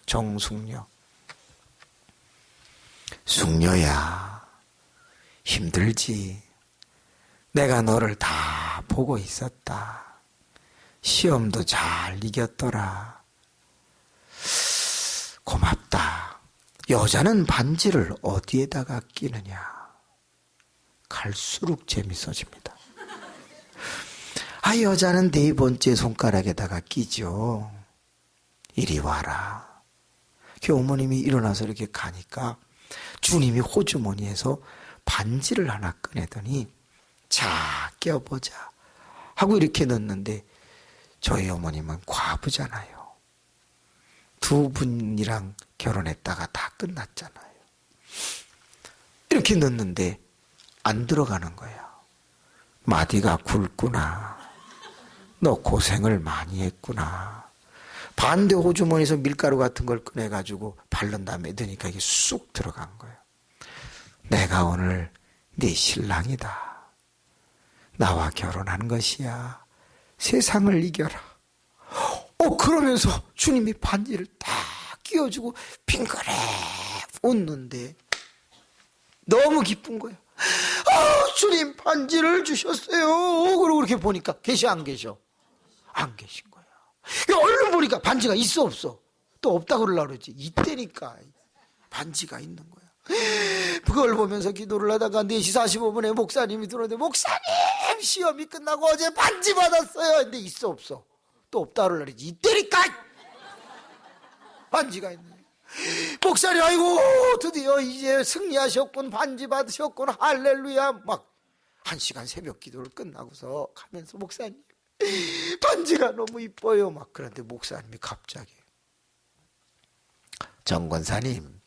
정숙녀. 숙녀야, 힘들지. 내가 너를 다 보고 있었다. 시험도 잘 이겼더라. 고맙다. 여자는 반지를 어디에다가 끼느냐. 갈수록 재밌어집니다. 여자는 4번째 손가락에다가 끼죠. 이리 와라. 그 어머님이 일어나서 이렇게 가니까 주님이 호주머니에서 반지를 하나 꺼내더니 자, 껴보자 하고 이렇게 넣는데 저희 어머님은 과부잖아요. 2분이랑 결혼했다가 다 끝났잖아요. 이렇게 넣는데 안 들어가는 거야. 마디가 굵구나. 너 고생을 많이 했구나. 반대 호주머니에서 밀가루 같은 걸 꺼내가지고 바른 다음에 넣으니까 이게 쑥 들어간 거예요. 내가 오늘 네 신랑이다. 나와 결혼한 것이야. 세상을 이겨라. 그러면서 주님이 반지를 딱 끼워주고 빙그레 웃는데 너무 기쁜 거예요. 주님 반지를 주셨어요. 그러고 그렇게 보니까 계셔 안 계셔? 안 계신 거야. 얼른 보니까 반지가 있어 없어? 또 없다고 그러려고 그러지. 이때니까 반지가 있는 거야. 그걸 보면서 기도를 하다가 4시 45분에 목사님이 들어오는데 목사님 시험이 끝나고 어제 반지 받았어요. 근데 있어 없어? 또 없다고 그러려고 그러지. 이때니까 반지가 있는 거야. 목사님 아이고 드디어 이제 승리하셨군. 반지 받으셨군. 할렐루야. 막 1시간 새벽 기도를 끝나고서 가면서 목사님 반지가 너무 이뻐요. 막 그런데 목사님이 갑자기 정 권사님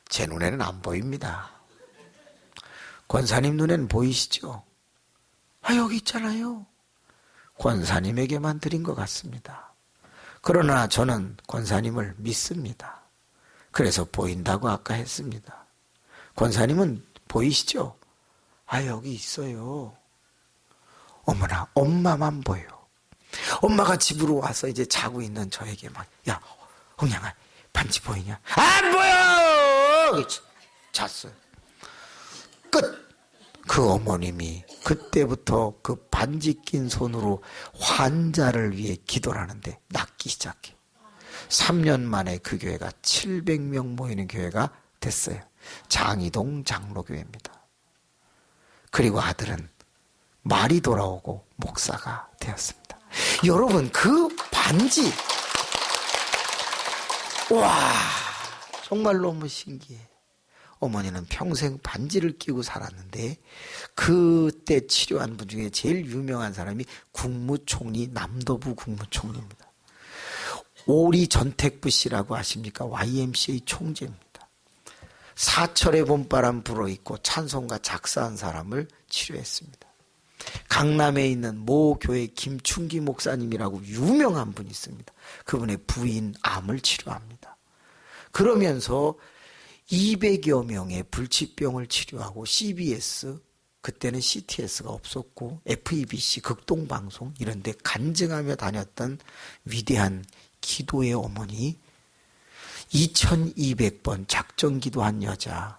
제 눈에는 안 보입니다. 권사님 눈에는 보이시죠? 아, 여기 있잖아요. 권사님에게만 드린 것 같습니다. 그러나 저는 권사님을 믿습니다. 그래서 보인다고 아까 했습니다. 권사님은 보이시죠? 아, 여기 있어요. 어머나, 엄마만 보여. 엄마가 집으로 와서 이제 자고 있는 저에게 막, 야, 홍양아, 반지 보이냐? 안 보여! 잤어요. 끝! 그 어머님이 그때부터 그 반지 낀 손으로 환자를 위해 기도를 하는데 낫기 시작해. 3년 만에 그 교회가 700명 모이는 교회가 됐어요. 장이동 장로교회입니다. 그리고 아들은 말이 돌아오고 목사가 되었습니다. 여러분, 그 반지, 와, 정말 너무 신기해. 어머니는 평생 반지를 끼고 살았는데 그때 치료한 분 중에 제일 유명한 사람이 국무총리, 남도부 국무총리입니다. 오리 전택부 씨라고 아십니까? YMCA 총재입니다. 사철의 봄바람 불어있고 찬송가 작사한 사람을 치료했습니다. 강남에 있는 모 교회 김충기 목사님이라고 유명한 분이 있습니다. 그분의 부인 암을 치료합니다. 그러면서 200여 명의 불치병을 치료하고 CBS, 그때는 CTS가 없었고 FEBC 극동방송 이런 데 간증하며 다녔던 위대한 기도의 어머니, 2200번 작정기도한 여자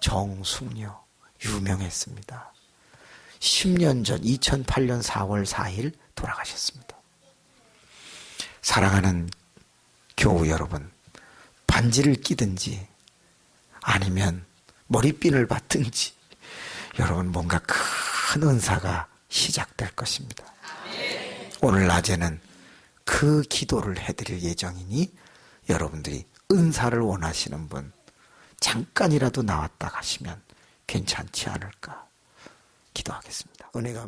정숙녀, 유명했습니다. 10년 전 2008년 4월 4일 돌아가셨습니다. 사랑하는 교우 여러분, 반지를 끼든지 아니면 머리핀을 받든지 여러분 뭔가 큰 은사가 시작될 것입니다. 오늘 낮에는 그 기도를 해드릴 예정이니 여러분들이 은사를 원하시는 분 잠깐이라도 나왔다 가시면 괜찮지 않을까 기도하겠습니다. 은혜가